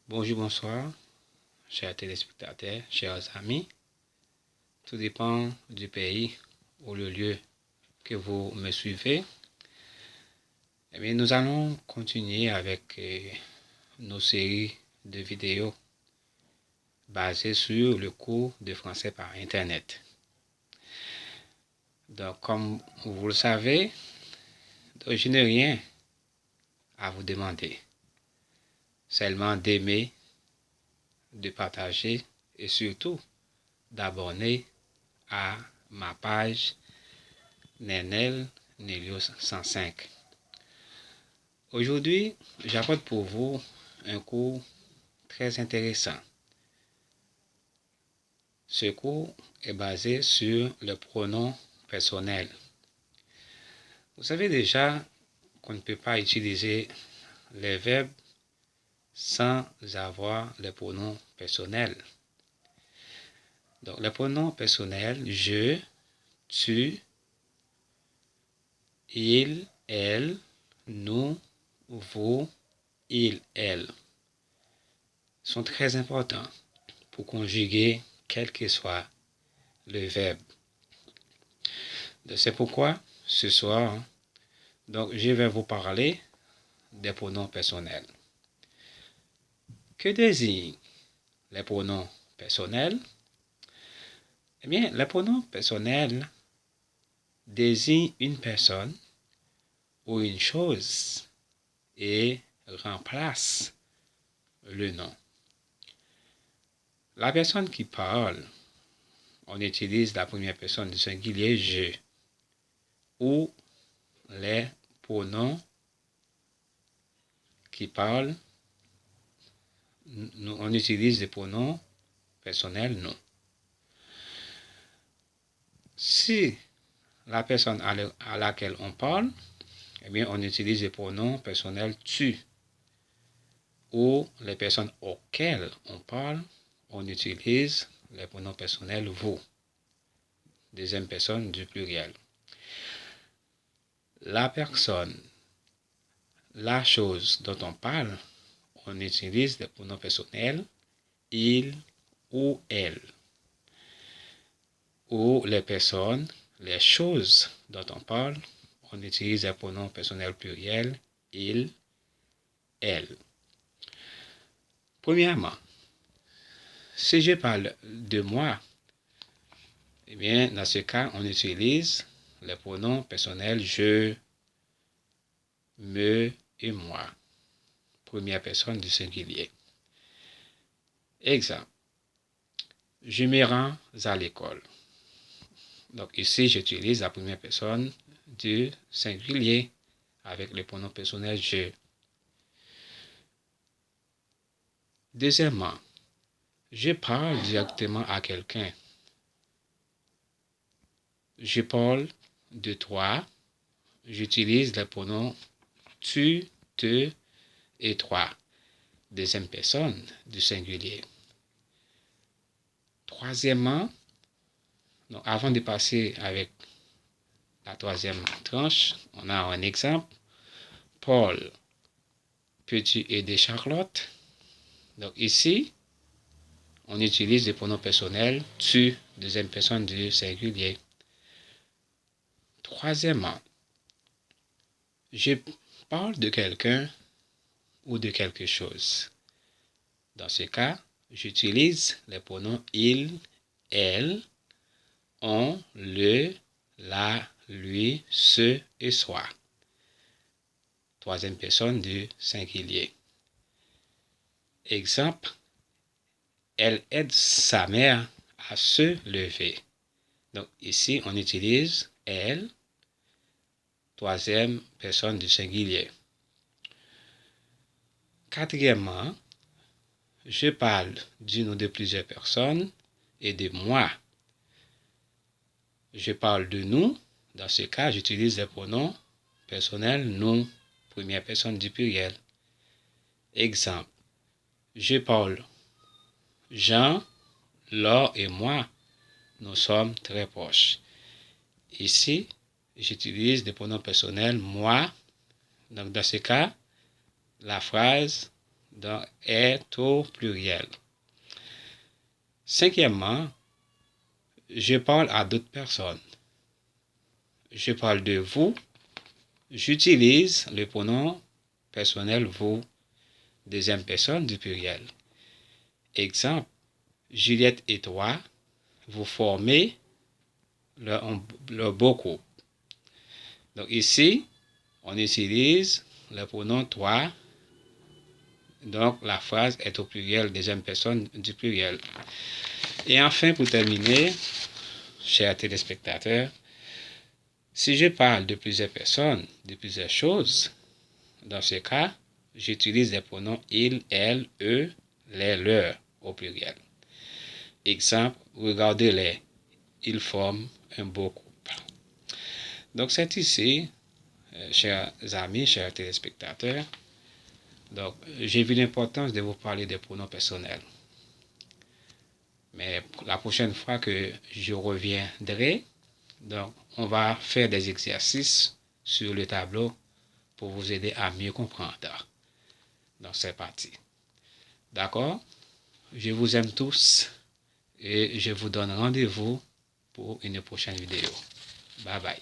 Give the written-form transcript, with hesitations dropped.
Bonjour, bonsoir, chers téléspectateurs, chers amis. Tout dépend du pays ou le lieu que vous me suivez. Eh bien, nous allons continuer avec nos séries de vidéos basées sur le cours de français par Internet. Donc, comme vous le savez, je n'ai rien à vous demander, seulement d'aimer, de partager et surtout d'abonner à ma page Nenel Nelios 105. Aujourd'hui, j'apporte pour vous un cours très intéressant. Ce cours est basé sur le pronom personnel. Vous savez déjà qu'on ne peut pas utiliser les verbes sans avoir les pronoms personnels. Donc, les pronoms personnels, je, tu, il, elle, nous, vous, il, elle, sont très importants pour conjuguer quel que soit le verbe. C'est pourquoi ce soir, je vais vous parler des pronoms personnels. Que désignent les pronoms personnels? Eh bien, les pronoms personnels désignent une personne ou une chose et remplacent le nom. La personne qui parle, on utilise la première personne du singulier je ou les pronoms qui parlent, on utilise les pronoms personnels nous. Si la personne à laquelle on parle, eh bien, on utilise les pronoms personnels tu. Ou les personnes auxquelles on parle, on utilise les pronoms personnels vous. Deuxième personne du pluriel. La personne, la chose dont on parle, on utilise les pronoms personnels il ou elle. Ou les personnes, les choses dont on parle, on utilise les pronoms personnels pluriels il, elle. Premièrement, si je parle de moi, eh bien, dans ce cas, on utilise les pronoms personnels je, me et moi. Première personne du singulier. Exemple. Je me rends à l'école. Donc ici, j'utilise la première personne du singulier avec le pronom personnel je. Deuxièmement, je parle directement à quelqu'un. Je parle de toi. J'utilise les pronoms tu, te et toi. Deuxième personne du singulier. Troisièmement, donc avant de passer avec la troisième tranche, on a un exemple. Paul, peux-tu aider Charlotte? Donc ici, on utilise les pronoms personnels tu, deuxième personne du singulier. Troisièmement, je parle de quelqu'un ou de quelque chose. Dans ce cas, j'utilise les pronoms il, elle, on, le, la, lui, ce et soi. Troisième personne du singulier. Exemple, elle aide sa mère à se lever. Donc ici, on utilise elle, troisième personne du singulier. Quatrièmement, je parle d'une ou de plusieurs personnes et de moi. Je parle de nous. Dans ce cas, j'utilise les pronoms personnels nous, première personne du pluriel. Exemple, je parle Jean, Laure et moi, nous sommes très proches. Ici, j'utilise des pronoms personnels moi. Donc, dans ce cas, la phrase donc, est au pluriel. Cinquièmement, je parle à d'autres personnes. Je parle de vous. J'utilise le pronom personnel vous, deuxième personne du pluriel. Exemple, Juliette et toi, vous formez le beau couple. Donc ici, on utilise le pronom toi. Donc la phrase est au pluriel, deuxième personne du pluriel. Et enfin, pour terminer, chers téléspectateurs, si je parle de plusieurs personnes, de plusieurs choses, dans ce cas, j'utilise les pronoms il, elle, eux, les, leurs au pluriel. Exemple, regardez-les, ils forment un beau couple. Donc c'est ici, chers amis, chers téléspectateurs, donc j'ai vu l'importance de vous parler des pronoms personnels. Mais la prochaine fois que je reviendrai, donc on va faire des exercices sur le tableau pour vous aider à mieux comprendre. Donc c'est parti. D'accord? Je vous aime tous et je vous donne rendez-vous pour une prochaine vidéo. Bye bye.